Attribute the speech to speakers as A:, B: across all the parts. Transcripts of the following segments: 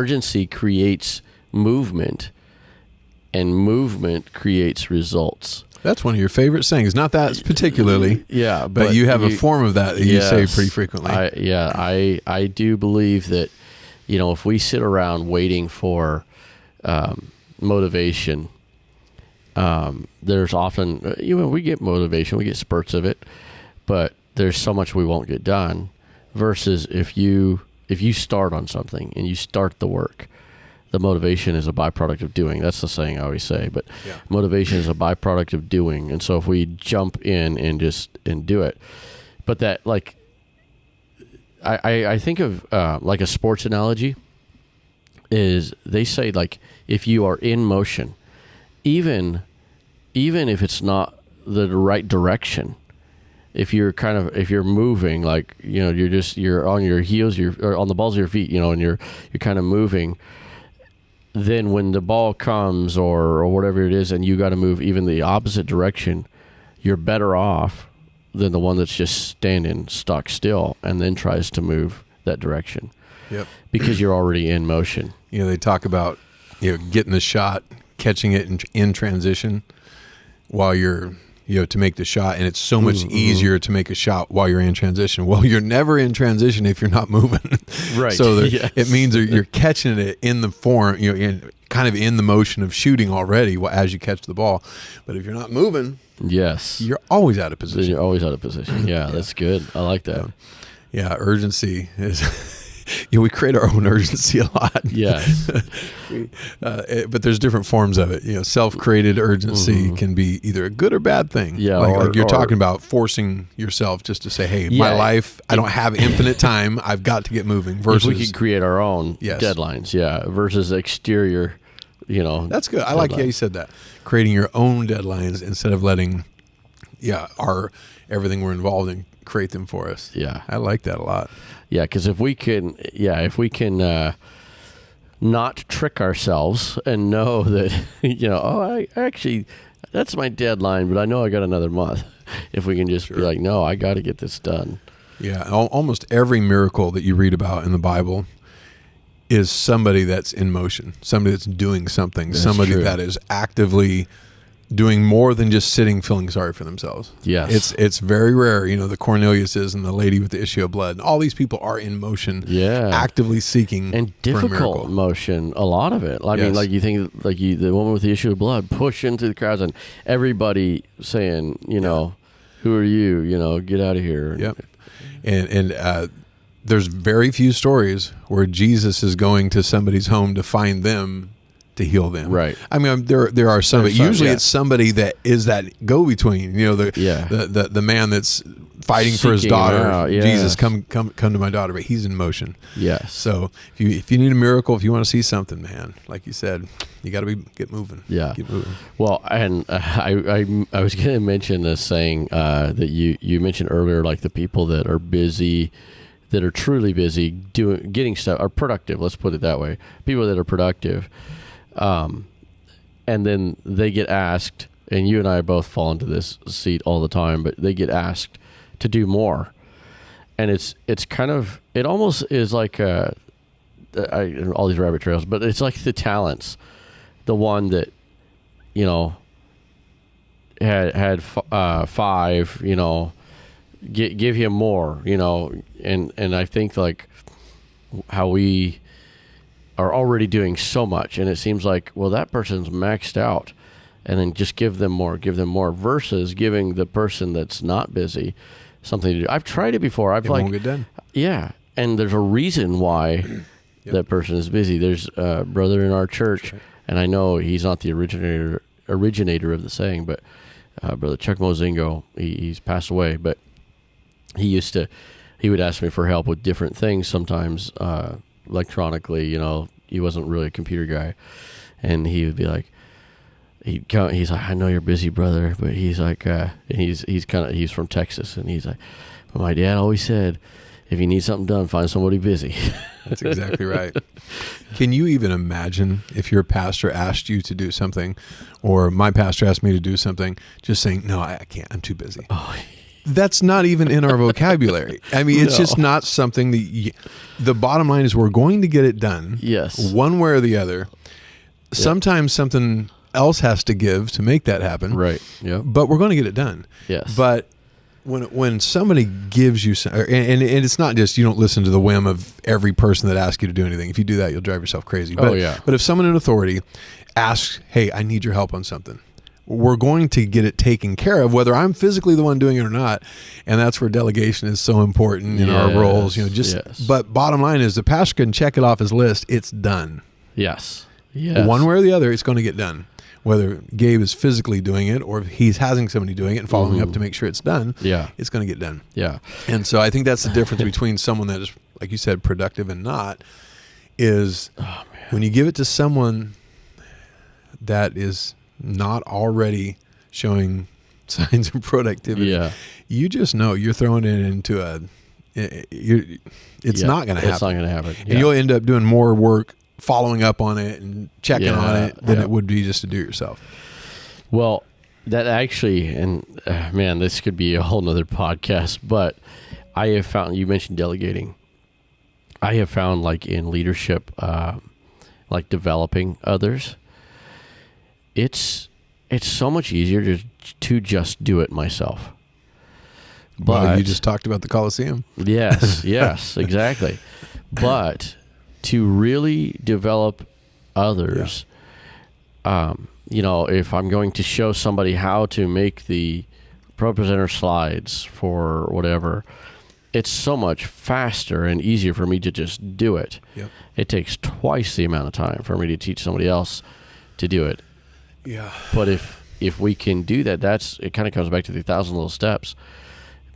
A: urgency creates movement, and movement creates results.
B: That's one of your favorite sayings. Not that particularly.
A: Yeah.
B: But you have a form of that you say pretty frequently.
A: I do believe that, if we sit around waiting for motivation, there's often, we get motivation, we get spurts of it, but there's so much we won't get done. Versus if you start on something and you start the work, the motivation is a byproduct of doing. That's the saying I always say, but motivation is a byproduct of doing. And so if we jump in and do it, but that, like, I think of like a sports analogy is, they say, like, if you are in motion, even if it's not the right direction, if you're moving, like, you're on your heels, or on the balls of your feet, and you're kind of moving, then when the ball comes or whatever it is, and you got to move even the opposite direction, you're better off than the one that's just standing stock still and then tries to move that direction.
B: Yep.
A: Because you're already in motion.
B: They talk about, getting the shot, catching it in transition while you're, to make the shot. And it's so much easier to make a shot while you're in transition. Well, you're never in transition if you're not moving.
A: Right.
B: So it means you're catching it in the form, kind of in the motion of shooting already as you catch the ball. But if you're not moving, you're always out of position.
A: Then you're always out of position. Yeah, that's good. I like that.
B: Yeah, urgency is... we create our own urgency a lot.
A: Yes.
B: But there's different forms of it. Self-created urgency can be either a good or bad thing.
A: Yeah.
B: Like you're talking about forcing yourself just to say, hey, my life, I don't have infinite time. I've got to get moving. Versus,
A: if we could create our own deadlines. Yeah. Versus exterior,
B: That's good. I like how you said that. Creating your own deadlines instead of letting, everything we're involved in create them for us.
A: Yeah.
B: I like that a lot.
A: Yeah, because if we can not trick ourselves and know that, I actually, that's my deadline, but I know I got another month. If we can just be like, no, I got to get this done.
B: Yeah, almost every miracle that you read about in the Bible is somebody that's in motion, somebody that's doing something, somebody that is actively doing more than just sitting feeling sorry for themselves.
A: Yes.
B: It's very rare, the Corneliuses and the lady with the issue of blood. And all these people are in motion, actively seeking
A: and difficult motion, a lot of it. I mean, like you think, like the woman with the issue of blood push into the crowds and everybody saying, who are you? Get out of here.
B: Yep. And there's very few stories where Jesus is going to somebody's home to find them to heal them.
A: Right.
B: I mean, there are some, but usually it's somebody that is that go-between, the man that's fighting for his daughter. Jesus, come to my daughter, but he's in motion.
A: Yes.
B: So if you need a miracle, if you want to see something, man, like you said, you got to get moving.
A: Yeah.
B: Get moving.
A: Well, and I was going to mention this saying that you mentioned earlier, like the people that are busy, that are truly busy getting stuff, are productive. Let's put it that way. People that are productive. And then they get asked, and you and I both fall into this seat all the time, but they get asked to do more. And it's kind of, it almost is like all these rabbit trails, but it's like the talents, the one that, had 5, give him more, and I think like how we are already doing so much, and it seems like, well, that person's maxed out, and then just give them more versus giving the person that's not busy something to do. I've tried it before. It won't
B: get done.
A: Yeah, and there's a reason why that person is busy. There's a brother in our church, and I know he's not the originator of the saying, but Brother Chuck Mozingo, he's passed away, but he would ask me for help with different things sometimes, electronically, he wasn't really a computer guy, and he would be like, he's like, I know you're busy, brother, but he's like, he's from Texas, and he's like, but my dad always said, if you need something done, find somebody busy.
B: That's exactly right. Can you even imagine if your pastor asked you to do something, or my pastor asked me to do something, just saying, no, I can't, I'm too busy.
A: Oh,
B: That's not even in our vocabulary. I mean, it's just not something that the bottom line is we're going to get it done.
A: Yes.
B: One way or the other. Sometimes something else has to give to make that happen.
A: Right. Yeah.
B: But we're going to get it done.
A: Yes.
B: But when somebody gives you some, and it's not just, you don't listen to the whim of every person that asks you to do anything. If you do that, you'll drive yourself crazy. But, but if someone in authority asks, hey, I need your help on something, we're going to get it taken care of, whether I'm physically the one doing it or not. And that's where delegation is so important in our roles. But bottom line is the pastor can check it off his list. It's done.
A: Yes.
B: One way or the other, it's going to get done. Whether Gabe is physically doing it or if he's having somebody doing it and following up to make sure it's done, it's going to get done.
A: Yeah.
B: And so I think that's the difference between someone that is, like you said, productive and not, is when you give it to someone that is not already showing signs of productivity, you just know you're throwing it into it's not going to happen.
A: It's not going to happen.
B: And you'll end up doing more work following up on it and checking on it than it would be just to do it yourself.
A: Well, that actually, and man, this could be a whole nother podcast, but I have found, you mentioned delegating. I have found, like, in leadership, like developing others, it's so much easier to just do it myself. But
B: you just talked about the Coliseum.
A: Yes, exactly. But to really develop others, if I'm going to show somebody how to make the ProPresenter slides for whatever, it's so much faster and easier for me to just do it.
B: Yep.
A: It takes twice the amount of time for me to teach somebody else to do it.
B: Yeah.
A: But if we can do that, it kind of comes back to the 1,000 little steps.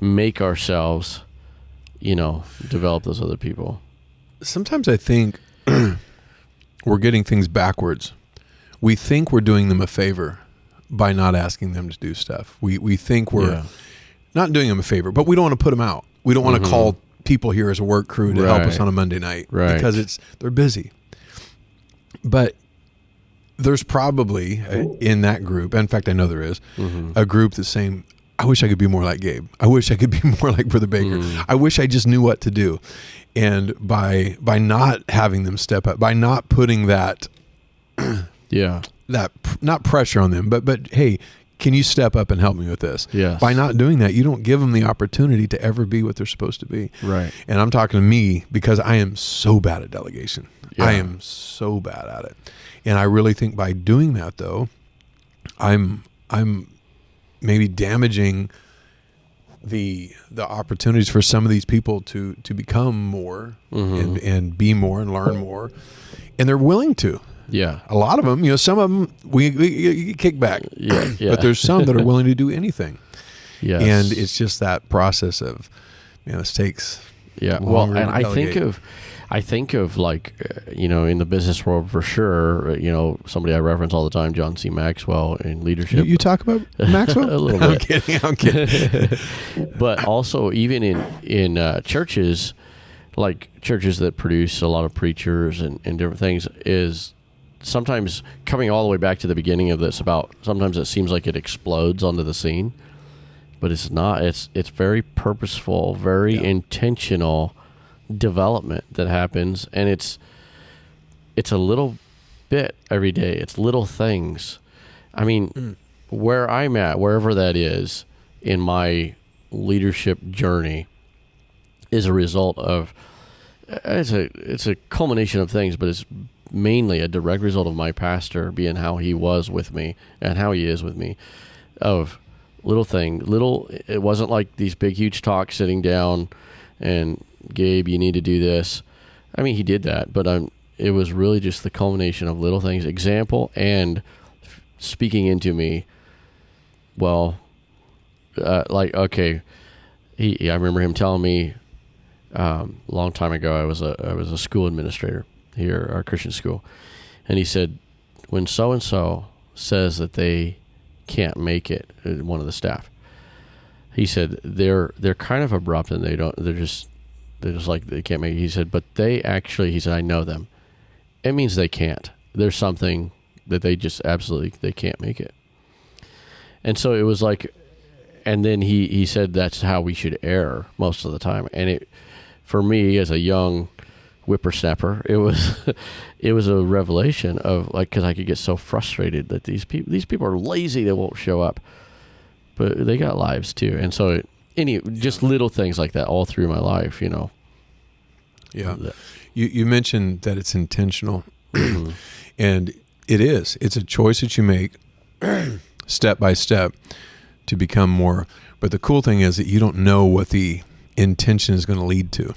A: Make ourselves, develop those other people.
B: Sometimes I think we're getting things backwards. We think we're doing them a favor by not asking them to do stuff. We think we're not doing them a favor, but we don't want to put them out. We don't want to call people here as a work crew to help us on a Monday night because they're busy. But there's probably in that group, in fact, I know there is, a group that's saying, I wish I could be more like Gabe. I wish I could be more like Brother Baker. I wish I just knew what to do. And by not having them step up, by not putting that, that not pressure on them, but hey, can you step up and help me with this?
A: Yes.
B: By not doing that, you don't give them the opportunity to ever be what they're supposed to be.
A: Right.
B: And I'm talking to me because I am so bad at delegation. I am so bad at it. And I really think by doing that, though, I'm maybe damaging the opportunities for some of these people to become more and be more and learn more, and they're willing to.
A: Yeah,
B: a lot of them, some of them we kick back. But there's some that are willing to do anything.
A: Yes.
B: And it's just that process of, this takes.
A: Yeah, well, and I think of like, in the business world for sure, somebody I reference all the time, John C. Maxwell in leadership.
B: You talk about Maxwell?
A: A little bit.
B: I'm kidding.
A: But also even in churches, like churches that produce a lot of preachers and different things, is sometimes coming all the way back to the beginning of this about sometimes it seems like it explodes onto the scene, but it's not. It's very purposeful, very intentional development that happens, and it's a little bit every day. It's little things. I mean, where I'm at, wherever that is in my leadership journey, is a result of it's a culmination of things, but it's mainly a direct result of my pastor being how he was with me and how he is with me, of it wasn't like these big huge talks sitting down and, Gabe, you need to do this. I mean, he did that, but it was really just the culmination of little things, example, and speaking into me. Well, I remember him telling me a long time ago. I was a school administrator here, our Christian school, and he said, when so and so says that they can't make it, one of the staff, he said they're kind of abrupt and they're just like they can't make it. He said, but he said, I know them. It means they can't. There's something that they just absolutely, they can't make it. And so it was like, And then he said that's how we should err most of the time. And it, for me as a young whippersnapper, it was it was a revelation of like, because I could get so frustrated that these people are lazy, they won't show up, but they got lives too. And so just little things like that all through my life, you know.
B: Yeah. You mentioned that it's intentional. And it is. It's a choice that you make step by step to become more. But the cool thing is that you don't know what the intention is going to lead to.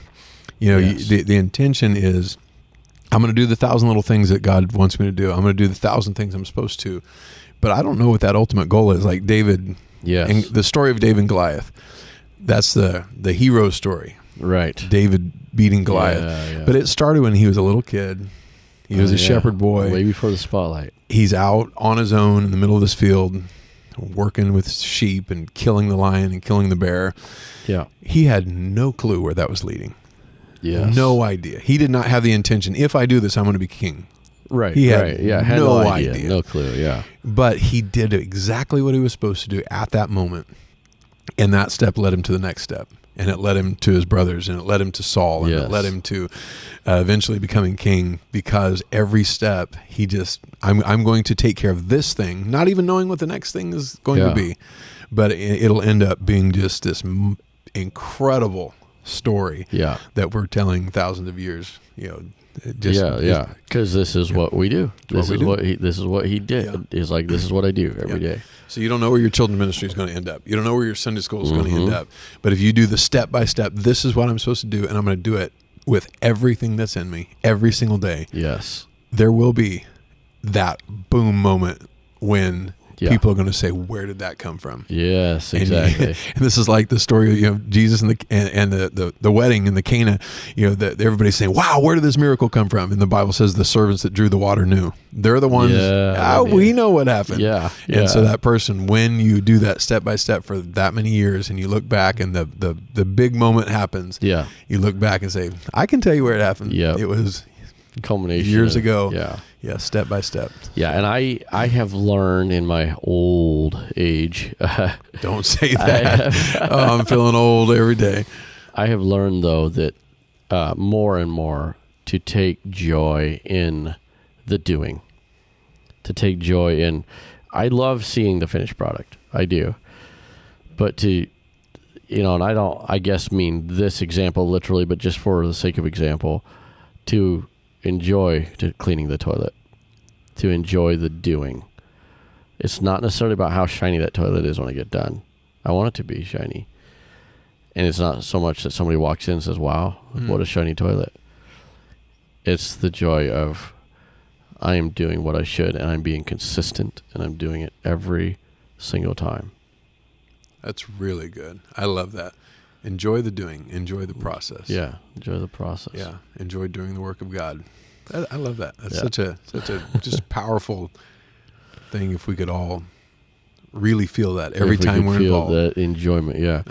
B: You know,
A: Yes.
B: the intention is, I'm going to do the 1,000 little things that God wants me to do. I'm going to do the 1,000 things I'm supposed to. But I don't know what that ultimate goal is. Like David,
A: Yes.
B: and the story of David and Goliath, that's the hero story.
A: Right.
B: David beating Goliath.
A: Yeah.
B: But it started when he was a little kid. He was a shepherd boy.
A: Way before the spotlight.
B: He's out on his own in the middle of this field, working with sheep and killing the lion and killing the bear.
A: Yeah.
B: He had no clue where that was leading.
A: Yes.
B: No idea. He did not have the intention, if I do this, I'm going to be king.
A: Right.
B: He had
A: right. Yeah. Had
B: no
A: idea.
B: idea.
A: No clue. Yeah.
B: But he did exactly what he was supposed to do at that moment. And that step led him to the next step. And it led him to his brothers, and it led him to Saul, and it led him to eventually becoming king, because every step he just, I'm going to take care of this thing, not even knowing what the next thing is going to be. But it'll end up being just this incredible story that we're telling thousands of years, you know.
A: Because this is what we do. This is what he did.
B: Yeah.
A: It's like, this is what I do every day.
B: So you don't know where your children's ministry is going to end up. You don't know where your Sunday school is going to end up. But if you do the step by step, this is what I'm supposed to do, and I'm going to do it with everything that's in me every single day.
A: Yes.
B: There will be that boom moment when people are going to say, "Where did that come from?"
A: Yes, exactly.
B: And this is like the story of, you know, Jesus and the wedding in the Cana. You know, that everybody's saying, "Wow, where did this miracle come from?" And the Bible says the servants that drew the water knew. They're the ones. We know what happened.
A: Yeah.
B: And so that person, when you do that step by step for that many years, and you look back, and the big moment happens.
A: Yeah.
B: You look back and say, "I can tell you where it happened."
A: Yeah.
B: It was
A: Culmination
B: years ago.
A: Yeah.
B: Yeah, step by step.
A: Yeah, and I have learned in my old age.
B: Don't say that. I'm feeling old every day.
A: I have learned, though, that more and more to take joy in the doing. To take joy in, I love seeing the finished product. I do. But to, you know, and I don't, I guess, mean this example literally, but just for the sake of example, to enjoy cleaning the toilet, to enjoy the doing. It's not necessarily about how shiny that toilet is when I get done. I want it to be shiny. And it's not so much that somebody walks in and says, "Wow, what a shiny toilet." It's the joy of, I am doing what I should, and I'm being consistent, and I'm doing it every single time.
B: That's really good. I love that. Enjoy the doing. Enjoy the process.
A: Yeah, enjoy the process.
B: Yeah, enjoy doing the work of God. I love that. That's such a just powerful thing. If we could all really feel that every time we're involved.
A: That enjoyment. Yeah.